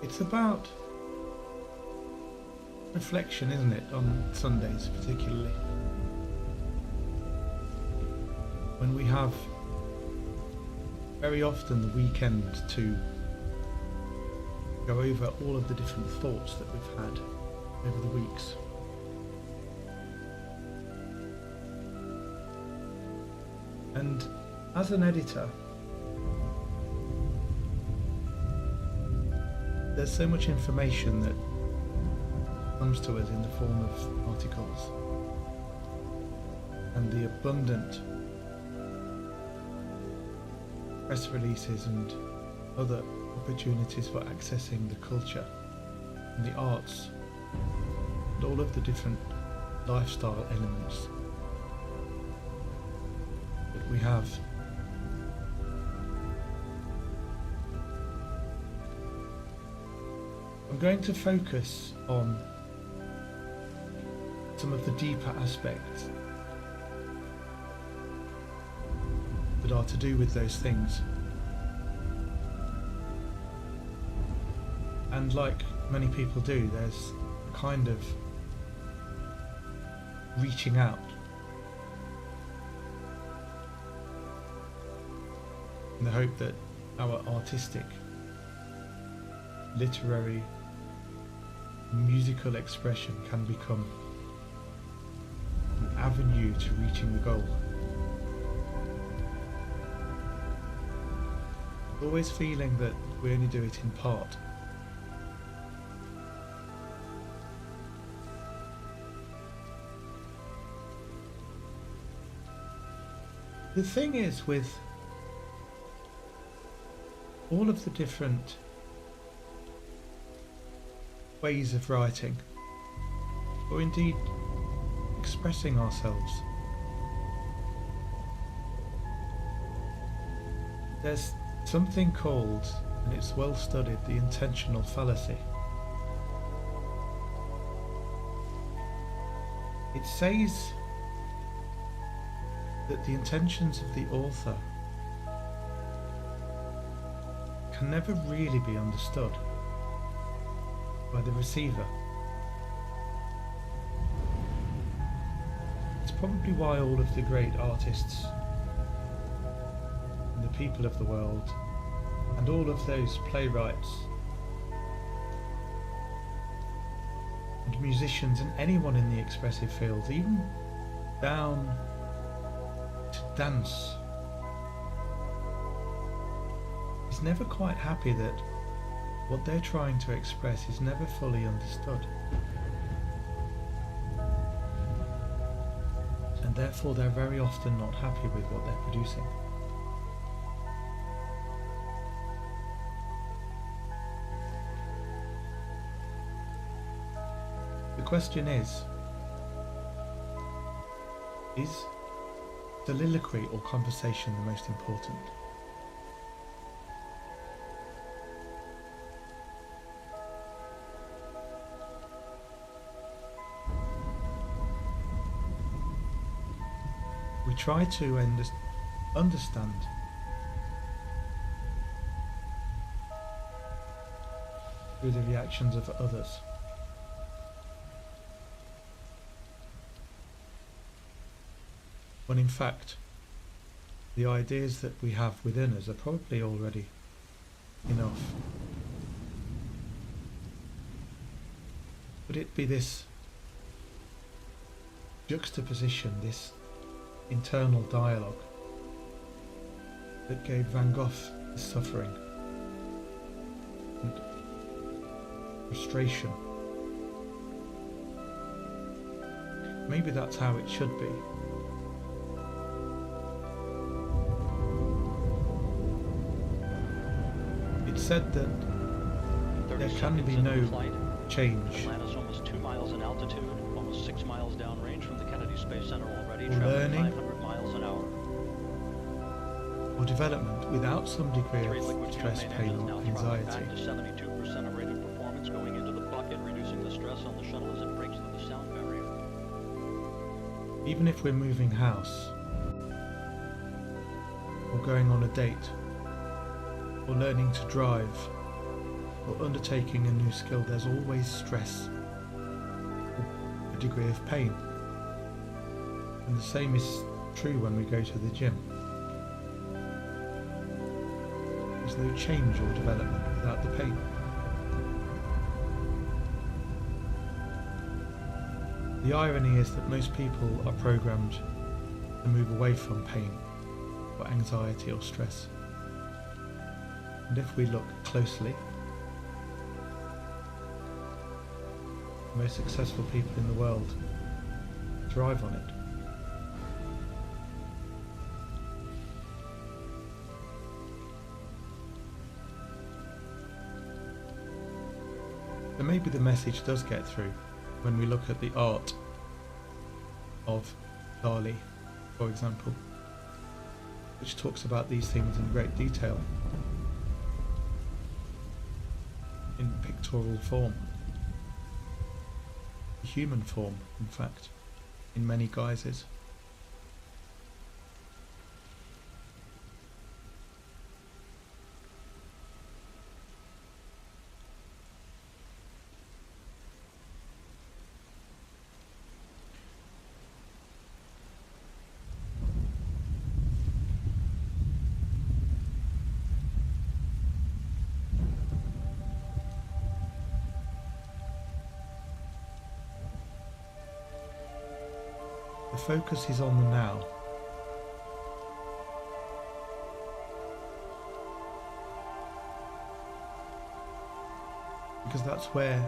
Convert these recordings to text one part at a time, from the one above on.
It's about reflection, isn't it, on Sundays particularly, when we have very often the weekend to go over all of the different thoughts that we've had over the weeks. And as an editor, there's so much information that comes to us in the form of articles, and the abundant press releases and other opportunities for accessing the culture and the arts and all of the different lifestyle elements that we have. I'm going to focus on some of the deeper aspects that are to do with those things. And like many people do, there's a kind of reaching out in the hope that our artistic, literary, musical expression can become an avenue to reaching the goal. Always feeling that we only do it in part. The thing is, with all of the different ways of writing, or indeed expressing ourselves, there's something called, and it's well studied, the intentional fallacy. It says that the intentions of the author can never really be understood by the receiver. It's probably why all of the great artists and the people of the world and all of those playwrights and musicians and anyone in the expressive fields, even down to dance, is never quite happy that what they're trying to express is never fully understood, and therefore they're very often not happy with what they're producing. The question is soliloquy or conversation the most important? We try to understand through the reactions of others. When in fact, the ideas that we have within us are probably already enough. Would it be this juxtaposition, this internal dialogue, that gave Van Gogh his suffering and frustration? Maybe that's how it should be. It's said that there can be no change Atlanta's almost 2 miles in altitude, almost 6 miles downrange from the Kennedy Space Center already, or traveling learning 500 miles an hour. or development without some degree Three of liquid stress, fuel main pain engines or now throttling anxiety. back to 72% of rated performance, going into the bucket, reducing the stress on the shuttle as it breaks through the sound barrier. Even if we're moving house, or going on a date, or learning to drive, or undertaking a new skill, there's always stress, or a degree of pain. And the same is true when we go to the gym. There's no change or development without the pain. The irony is that most people are programmed to move away from pain, or anxiety or stress. And if we look closely, the most successful people in the world thrive on it. So maybe the message does get through when we look at the art of Dali, for example, which talks about these things in great detail, in pictorial form, human form, in fact, in many guises. The focus is on the now. Because that's where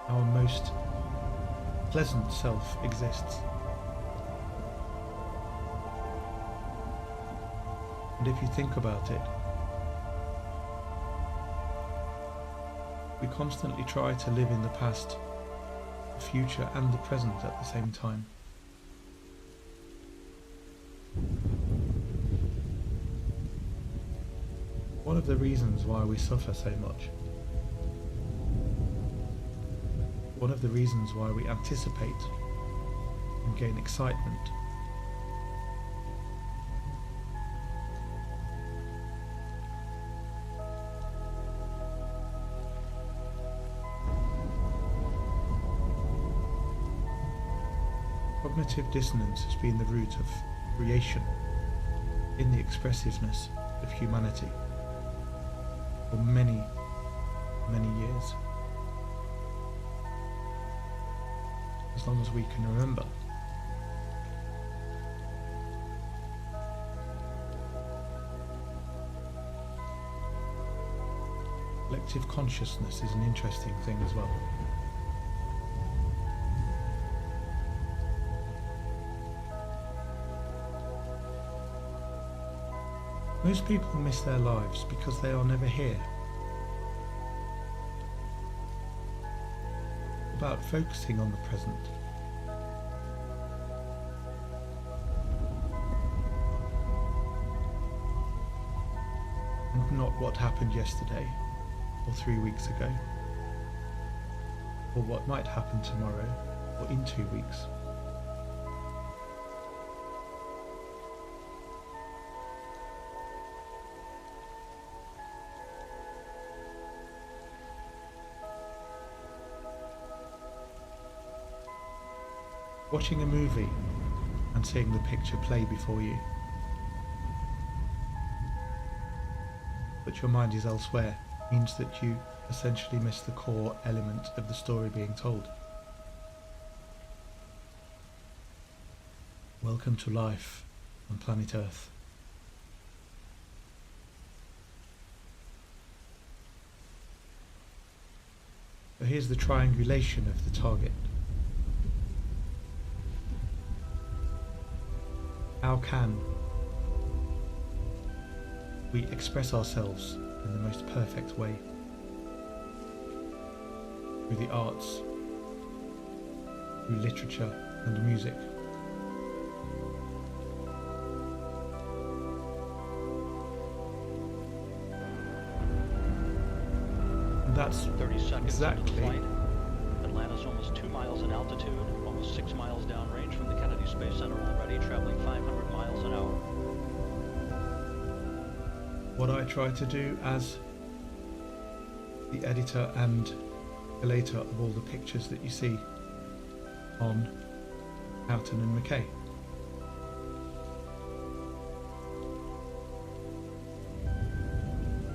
our most pleasant self exists. And if you think about it, we constantly try to live in the past, the future and the present at the same time. One of the reasons why we suffer so much, one of the reasons why we anticipate and gain excitement, cognitive dissonance has been the root of creation in the expressiveness of humanity for many, many years. As long as we can remember. Collective consciousness is an interesting thing as well. Most people miss their lives because they are never here. It's about focusing on the present. And not what happened yesterday, or 3 weeks ago, or what might happen tomorrow, or in 2 weeks. Watching a movie and seeing the picture play before you, but your mind is elsewhere, means that you essentially miss the core element of the story being told. Welcome to life on planet Earth. So here's the triangulation of the target. How can we express ourselves in the most perfect way? Through the arts, through literature and music. And that's 30 seconds exactly into the flight. Atlanta's almost 2 miles in altitude, almost 6 miles downrange from the Kennedy Space Center already, traveling 500 miles an hour. what I try to do as the editor and collator of all the pictures that you see on Houghton and Mackay.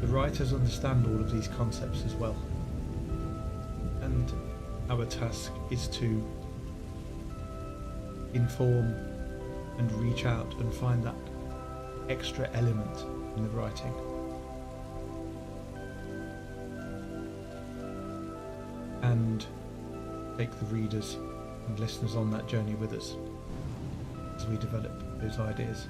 The writers understand all of these concepts as well, and our task is to inform and reach out and find that extra element in the writing. And take the readers and listeners on that journey with us as we develop those ideas.